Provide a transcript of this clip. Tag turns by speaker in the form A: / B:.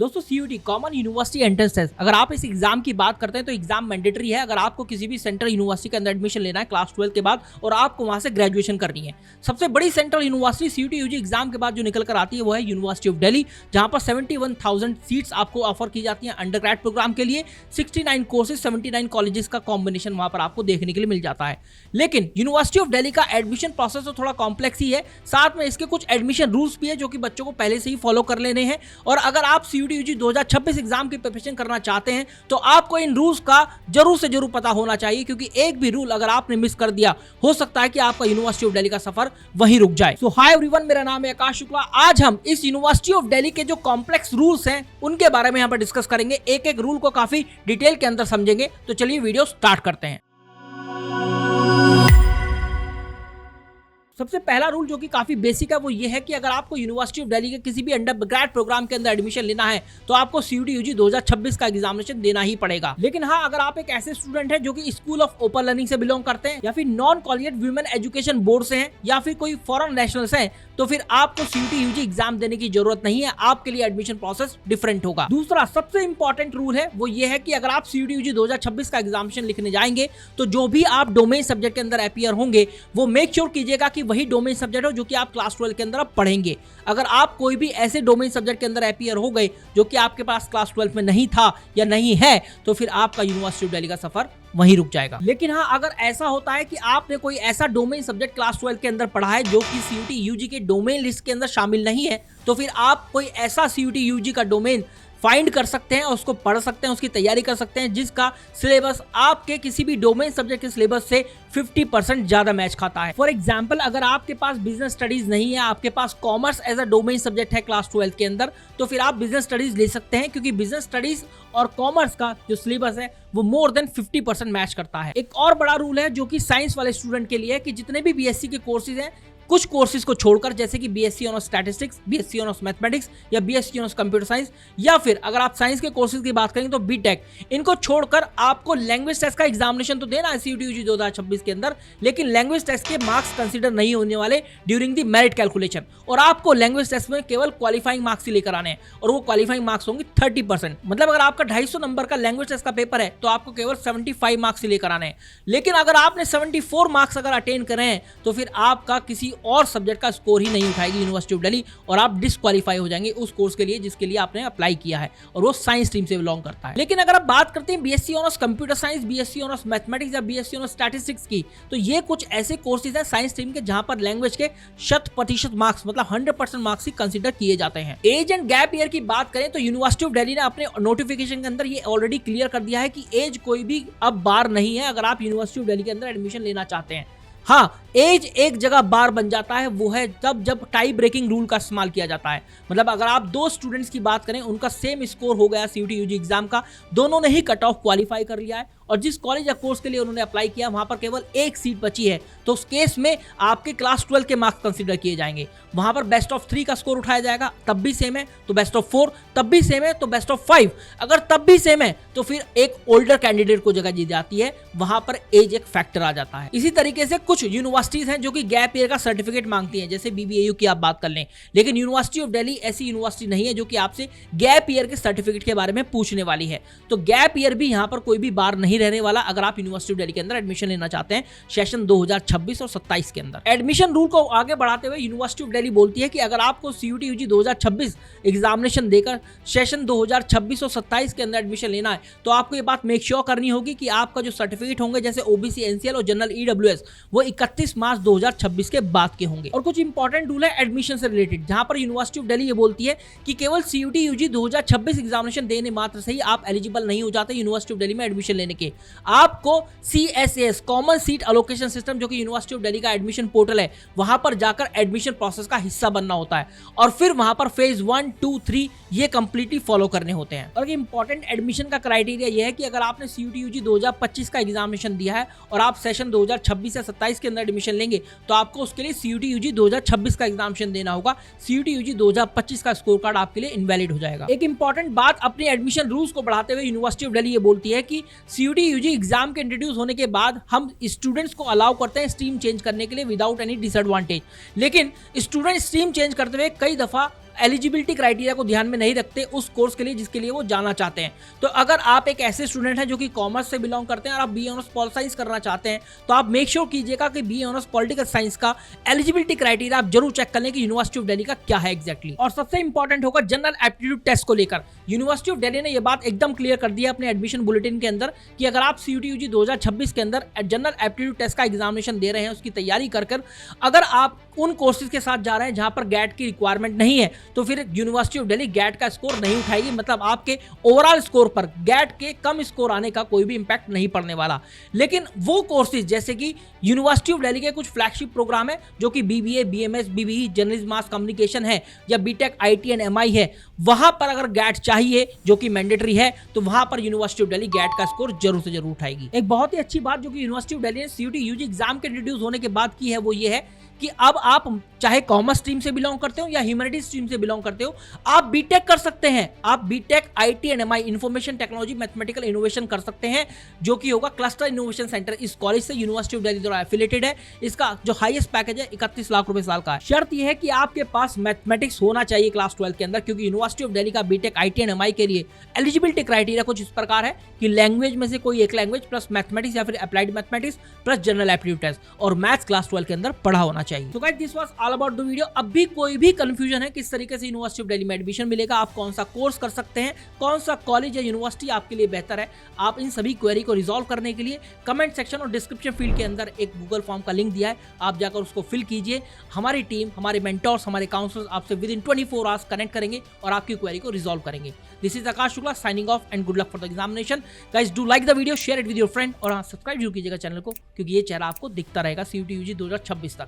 A: दोस्तों CUET common university entrance test, अगर आप इस एग्जाम की बात करते हैं तो एग्जाम मैंडेटरी है अगर आपको किसी भी सेंट्रल यूनिवर्सिटी के अंदर एडमिशन लेना है क्लास 12 के बाद और आपको वहां से ग्रेजुएशन करनी है। सबसे बड़ी central university CUET UG exam के बाद जो निकल कर आती है वो है यूनिवर्सिटी ऑफ दिल्ली, जहां पर 71,000 सीट्स आपको ऑफर की जाती है अंडर ग्रेड प्रोग्राम के लिए। 69 कोर्सेज 79 कॉलेजेस का कॉम्बिनेशन वहां पर आपको देखने के लिए मिल जाता है। लेकिन यूनिवर्सिटी ऑफ दिल्ली का एडमिशन प्रोसेस तो थोड़ा कॉम्प्लेक्स ही है, साथ में इसके कुछ एडमिशन रूल्स भी है जो कि बच्चों को पहले से ही फॉलो कर लेने हैं। और अगर आप सीयूटी यूजी 2026 एग्जाम की प्रिपरेशन करना चाहते हैं तो आपको इन रूल्स का जरूर से जरूर पता होना चाहिए, क्योंकि एक भी रूल अगर आपने मिस कर दिया हो सकता है कि आपका यूनिवर्सिटी ऑफ दिल्ली का सफर वहीं रुक जाए। सो हाय एवरीवन, मेरा नाम है आकाश शुक्ला। आज हम इस यूनिवर्सिटी ऑफ दिल्ली के जो कॉम्प्लेक्स रूल्स हैं उनके बारे में यहां पर डिस्कस करेंगे, एक एक रूल को काफी डिटेल के अंदर समझेंगे। तो चलिए वीडियो स्टार्ट करते हैं। सबसे पहला रूल जो कि काफी बेसिक है वो ये है कि अगर आपको यूनिवर्सिटी ऑफ दिल्ली के किसी भी अंडर ग्रेड प्रोग्राम के अंदर एडमिशन लेना है तो आपको सीयूटी यूजी 2026 का एग्जामिनेशन देना ही पड़ेगा। लेकिन हाँ, अगर आप एक ऐसे स्टूडेंट हैं जो कि स्कूल ऑफ ओपन लर्निंग से बिलोंग करते हैं या फिर non collegiate women education board से हैं या फिर कोई फॉरेन नेशनल्स हैं तो फिर आपको सीयूटी यूजी एग्जाम देने की जरूरत नहीं है, आपके लिए एडमिशन प्रोसेस डिफरेंट होगा। दूसरा सबसे इंपॉर्टेंट रूल है वो ये है कि अगर आप सीयूटी यूजी 2026 का एग्जामिनेशन लिखने जाएंगे तो जो भी आप डोमेन सब्जेक्ट के अंदर अपीयर होंगे वो मेक श्योर कीजिएगा कि वही डोमेन सब्जेक्ट हो जो कि आप क्लास 12 के अंदर आप पढ़ेंगे। अगर आप कोई भी ऐसे डोमेन सब्जेक्ट के अंदर अपीयर हो गए जो कि आपके पास क्लास 12 में नहीं था या नहीं है तो फिर आपका यूनिवर्सिटी ऑफ दिल्ली का सफर वहीं रुक जाएगा। लेकिन हाँ, अगर ऐसा होता है कि आपने कोई ऐसा डोमेन सब्जेक्ट क्लास 12 के अंदर पढ़ा है जो कि सीयूटी यूजी के डोमेन लिस्ट के अंदर शामिल नहीं है तो फिर आप कोई ऐसा सीयूटी यूजी का डोमेन फाइंड कर सकते हैं और उसको पढ़ सकते हैं, उसकी तैयारी कर सकते हैं जिसका सिलेबस आपके किसी भी डोमेन सब्जेक्ट के सिलेबस से 50% ज्यादा मैच खाता है। फॉर एग्जांपल, अगर आपके पास बिजनेस स्टडीज नहीं है, आपके पास commerce as a domain subject है क्लास 12 के अंदर, तो फिर आप बिजनेस स्टडीज ले सकते हैं क्योंकि बिजनेस स्टडीज और कॉमर्स का जो सिलेबस है वो मोर देन 50% मैच करता है। एक और बड़ा रूल है जो कि साइंस वाले स्टूडेंट के लिए है कि जितने भी बीएससी के कोर्सेज हैं कुछ कोर्सेज को छोड़कर, जैसे कि BSc honours statistics, BSc honours mathematics या बीएससी ऑनर्स कंप्यूटर साइंस, या फिर अगर आप साइंस के कोर्सेज की बात करें तो बीटेक, इनको छोड़कर आपको लैंग्वेज टेस्ट का एग्जामिनेशन तो देना है सीयूटी यूजी 2026 के अंदर, लेकिन लैंग्वेज टेस्ट के मार्क्स कंसीडर नहीं होने वाले ड्यूरिंग द मेरिट कैलकुलेशन और आपको लैंग्वेज टेस्ट में केवल क्वालिफाइंग मार्क्स ही लेकर आने हैं और वो क्वालिफाइंग मार्क्स होंगे 30%। मतलब अगर आपका 250 नंबर का लैंग्वेज टेस्ट का पेपर है तो आपको केवल 75 मार्क्स ही लेकर आने हैं। लेकिन अगर आपने 74 मार्क्स अगर अटेन करे हैं तो फिर आपका किसी और सब्जेक्ट का स्कोर ही नहीं उठाएगी यूनिवर्सिटी ऑफ दिल्ली और आप डिस्क्वालीफाई हो जाएंगे उस कोर्स के लिए जिसके लिए आपने अप्लाई किया है और वो साइंस स्ट्रीम से बिलोंग करता है। लेकिन अगर आप बात करते हैं BSc honours computer science, BSc honours mathematics या बीएससी ऑनर्स स्टैटिस्टिक्स की, तो ये कुछ ऐसे कोर्सेज हैं साइंस स्ट्रीम के जहां पर लैंग्वेज के 100% मार्क्स मतलब 100% मार्क्स ही कंसीडर किए जाते हैं। एज एंड गैप ईयर की बात करें तो यूनिवर्सिटी ऑफ दिल्ली ने अपने नोटिफिकेशन के अंदर ये ऑलरेडी क्लियर कर दिया है कि एज कोई भी अब बार नहीं है अगर आप यूनिवर्सिटी ऑफ दिल्ली के अंदर एडमिशन लेना चाहते हैं। हाँ, एज एक जगह बार बन जाता है, वो है तब जब टाई ब्रेकिंग रूल का इस्तेमाल किया जाता है। मतलब अगर आप दो स्टूडेंट्स की बात करें, उनका सेम स्कोर हो गया सीयूटी यूजी एग्जाम का, दोनों ने ही कट ऑफ क्वालिफाई कर लिया है और जिस कॉलेज या कोर्स के लिए उन्होंने अप्लाई किया वहां पर केवल एक सीट बची है, तो उस केस में आपके क्लास 12 के मार्क्स कंसीडर किए जाएंगे। वहां पर बेस्ट ऑफ 3 का स्कोर उठाया जाएगा, तब भी सेम है तो बेस्ट ऑफ 4, तब भी सेम है तो बेस्ट ऑफ 5, अगर तब भी सेम है तो फिर एक ओल्डर कैंडिडेट को जगह दी जाती है, वहां पर एज एक फैक्टर आ जाता है। इसी तरीके से कुछ यूनिवर्सिटीज हैं जो कि गैप ईयर का सर्टिफिकेट मांगती हैं, जैसे बीबीएयू की आप बात कर लें, लेकिन यूनिवर्सिटी ऑफ दिल्ली ऐसी यूनिवर्सिटी नहीं है जो कि आपसे गैप ईयर के सर्टिफिकेट के बारे में पूछने वाली है। तो गैप ईयर भी यहां पर कोई भी बार नहीं रहने वाला अगर आप यूनिवर्सिटी ऑफ दिल्ली के अंदर एडमिशन लेना चाहते हैं सेशन 2026 और 27 के अंदर। एडमिशन रूल को आगे बढ़ाते हुए यूनिवर्सिटी ऑफ दिल्ली बोलती है कि अगर आपको सीयूटी यूजी 2026 एग्जामिनेशन देकर सेशन 2026 और 27 के अंदर एडमिशन लेना है तो आपको ये बात मेक श्योर करनी होगी कि आपका जो सर्टिफिकेट होंगे जैसे ओबीसी, एनसीएल और जनरल ईडब्ल्यूएस वो 31 मार्च 2026 के बाद के होंगे। और कुछ इंपॉर्टेंट रूल है एडमिशन से रिलेटेड, जहां पर यूनिवर्सिटी ऑफ दिल्ली ये बोलती है कि केवल सीयूटी यूजी 2026 एग्जामिनेशन देने मात्र से ही आप एलिजिबल नहीं हो जाते यूनिवर्सिटी ऑफ दिल्ली में एडमिशन लेने के। आपको CSAS common seat allocation system जो कि यूनिवर्सिटी ऑफ दिल्ली का एडमिशन पोर्टल है वहां पर जाकर एडमिशन प्रोसेस का हिस्सा बनना होता है और फिर वहां पर फेज 1, 2, 3 ये कंप्लीटली फॉलो करने होते हैं। और इंपॉर्टेंट एडमिशन का क्राइटेरिया यह है कि अगर आपने सीयूटी यूजी 2025 का एग्जामिनेशन दिया है और आप सेशन 2026 या 27 के अंदर एडमिशन लेंगे तो आपको उसके लिए सीयूटी यूजी 2026 का एग्जामिनेशन देना होगा। सीयूटी यूजी 2025 का स्कोर कार्ड आपके लिए इनवैलिड हो जाएगा। एक इंपॉर्टेंट बात अपने एडमिशन रूल्स को बढ़ाते हुए यूनिवर्सिटी ऑफ दिल्ली ये बोलती है कि सीयूटी यूजी एग्जाम के इंट्रोड्यूस होने के बाद हम स्टूडेंट्स को अलाउ करते हैं स्ट्रीम चेंज करने के लिए विदाउट एनी डिसएडवांटेज, लेकिन स्टूडेंट स्ट्रीम चेंज करते हुए कई दफा एलिजिबिलिटी क्राइटेरिया को ध्यान में नहीं रखते उस कोर्स के लिए जिसके लिए वो जाना चाहते हैं। तो अगर आप एक ऐसे स्टूडेंट हैं जो कि कॉमर्स से बिलोंग करते हैं और आप बी ऑनर्स पॉल साइंस करना चाहते हैं, तो आप मेक श्योर कीजिएगा कि बी ऑनर्स पॉलिटिकल साइंस का एलिजिबिलिटी क्राइटेरिया आप जरूर चेक कर लें कि यूनिवर्सिटी ऑफ दिल्ली का क्या है एग्जैक्टली। और सबसे इंपॉर्टेंट होगा जनरल एप्टीट्यूड टेस्ट को लेकर। यूनिवर्सिटी ऑफ दिल्ली ने यह बात एकदम क्लियर कर दी है अपने एडमिशन बुलेटिन के अंदर कि अगर आप CUET UG 2026 के अंदर जनरल एप्टीट्यूड टेस्ट का एग्जामिनेशन दे रहे हैं, उसकी तैयारी कर अगर आप उन कोर्सेज के साथ जा रहे हैं जहां पर गैट की रिक्वायरमेंट नहीं है, तो फिर यूनिवर्सिटी ऑफ दिल्ली गैट का स्कोर नहीं उठाएगी। मतलब आपके ओवरऑल स्कोर पर गैट के कम स्कोर आने का कोई भी इंपैक्ट नहीं पड़ने वाला। लेकिन वो कोर्सेज जैसे कि यूनिवर्सिटी ऑफ दिल्ली के कुछ फ्लैगशिप प्रोग्राम है जो कि BBA, BMS, BBE, journalism mass communication है या BTech, IT एंड MI है, वहां पर अगर गैट चाहिए जो कि मैंडेटरी है, तो वहां पर यूनिवर्सिटी ऑफ दिल्ली गैट का स्कोर जरूर से जरूर उठाएगी। एक बहुत ही अच्छी बात जो कि यूनिवर्सिटी ऑफ दिल्ली ने CUET UG एग्जाम के इंट्रोड्यूस होने के बाद की है वो ये है कि अब आप चाहे कॉमर्स स्ट्रीम से बिलोंग करते हो या ह्यूमैनिटीज स्ट्रीम से बिलोंग करते हो, आप बीटेक कर सकते हैं। आप B Tech IT and MI information technology mathematical innovation कर सकते हैं, जो कि होगा क्लस्टर इनोवेशन सेंटर। इस कॉलेज से यूनिवर्सिटी ऑफ दिल्ली द्वारा एफिलेटेड है। इसका जो हाईएस्ट पैकेज है 31 लाख रुपए साल का है। शर्त यह है कि आपके पास मैथमेटिक्स होना चाहिए क्लास 12 के अंदर, क्योंकि यूनिवर्सिटी ऑफ दिल्ली का बीटेक IT एंड MI के लिए एलिजिबिलिटी क्राइटेरिया कुछ इस प्रकार है कि लैंग्वेज में से कोई एक लैंग्वेज प्लस मैथमेटिक्स या फिर applied mathematics plus general aptitude test और मैथ्स क्लास 12 के अंदर पढ़ा होना चाहिए। तो guys this was all about the video. अब भी कोई भी कंफ्यूजन है किस तरीके से यूनिवर्सिटी ऑफ दिल्ली में एडमिशन मिलेगा, आप कौन सा कोर्स कर सकते हैं, कौन सा कॉलेज या यूनिवर्सिटी आपके लिए बेहतर है, आप इन सभी क्वेरी को रिजॉल्व करने के लिए कमेंट सेक्शन और डिस्क्रिप्शन फील्ड के अंदर एक गूगल फॉर्म का लिंक दिया है, आप जाकर उसको फिल कीजिए। हमारी टीम, हमारे मेंटर्स, हमारे काउंसलर्स आपसे विद इन 24 आवर्स कनेक्ट करेंगे और आपकी क्वेरी को रिजॉल्व करेंगे। This is Akash Shukla signing off and good luck for the examination. Guys do like the video, share it with your friend और सब्सक्राइब जरूर कीजिएगा चैनल को, क्योंकि ये चेहरा आपको दिखता रहेगा CUET UG 2026 तक।